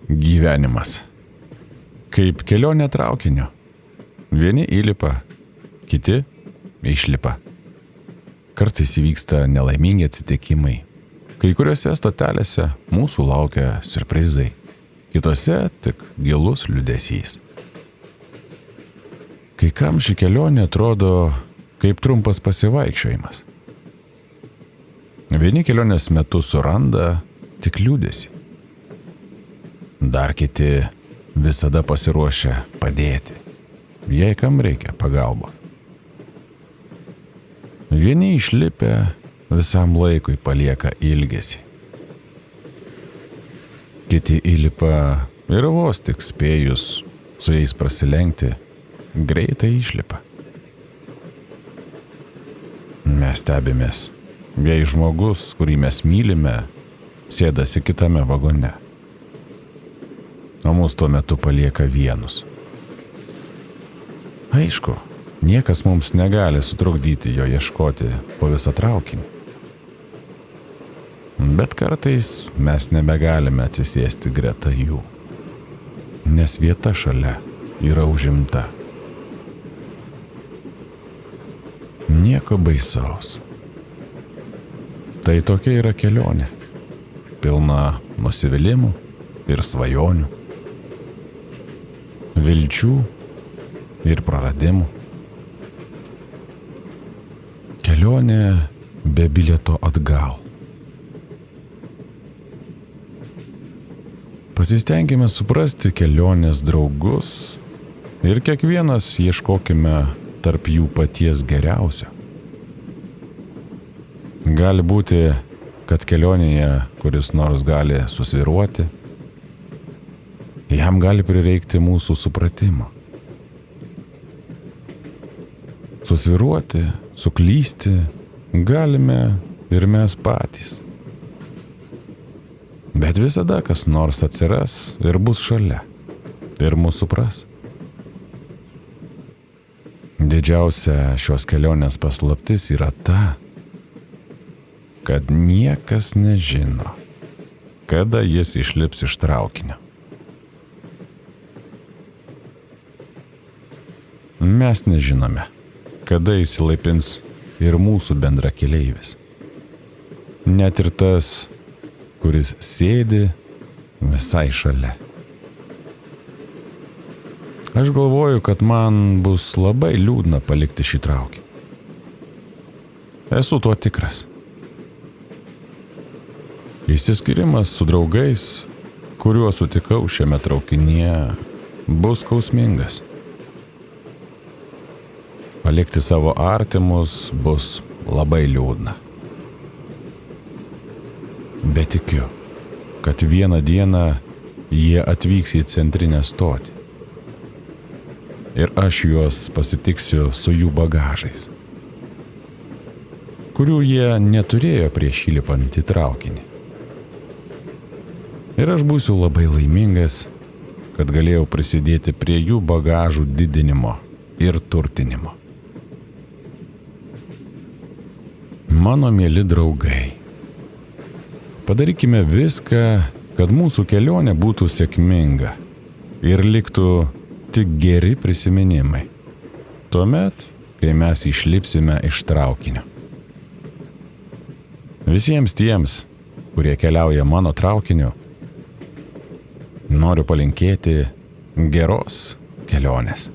Gyvenimas. Kaip kelionė traukiniu. Vieni įlipa, kiti išlipa. Kartais įvyksta nelaimingi atsitikimai. Kai kuriuose stotelėse mūsų laukia siurprizai. Kitose tik gilus liūdesys. Kai kam ši kelionė atrodo kaip trumpas pasivaikščiojimas. Vieni kelionės metu suranda tik liūdesį. Dar kiti visada pasiruošia padėti, jei kam reikia pagalbos. Vieni išlipę visam laikui palieka ilgesį. Kiti įlipa ir vos tik spėjus su jais prasilenkti, greitai išlipa. Mes stebimės, jei žmogus, kurį mes mylime, sėdasi kitame vagone, o mus tuo metu palieka vienus. Aišku, niekas mums negali sutrukdyti jo ieškoti po visą traukinį. Bet kartais mes nebegalime atsisėsti greta jų, nes vieta šalia yra užimta. Nieko baisaus. Tai tokia yra kelionė, pilna nusivylimų ir svajonių, vilčių ir praradimų. Kelionė be bilieto atgal. Pasistengime suprasti kelionės draugus ir kiekvienas ieškokime tarp jų paties geriausio. Gali būti, kad kelionėje kuris nors gali susvyruoti, jam gali prireikti mūsų supratimo. Susvyruoti, suklysti galime ir mes patys. Bet visada kas nors atsiras ir bus šalia ir mus supras. Didžiausia šios kelionės paslaptis yra ta, kad niekas nežino, kada jis išlips iš traukinio. Mes nežinome, kada įsilaipins ir mūsų bendrakeleivis. Net ir tas, kuris sėdi visai šalia. Aš galvoju, kad man bus labai liūdna palikti šį traukinį. Esu tuo tikras. Išsiskyrimas su draugais, kuriuos sutikau šiame traukinyje, bus skausmingas. Palikti savo artimus bus labai liūdna. Bet tikiu, kad vieną dieną jie atvyks į centrinę stotį. Ir aš juos pasitiksiu su jų bagažais, kurių jie neturėjo prieš įlipant į traukinį. Ir aš būsiu labai laimingas, kad galėjau prisidėti prie jų bagažų didinimo ir turtinimo. Mano mieli draugai, padarykime viską, kad mūsų kelionė būtų sėkminga ir liktų tik geri prisiminimai. Tuomet, kai mes išlipsime iš traukinio. Visiems tiems, kurie keliauja mano traukiniu, noriu palinkėti geros kelionės.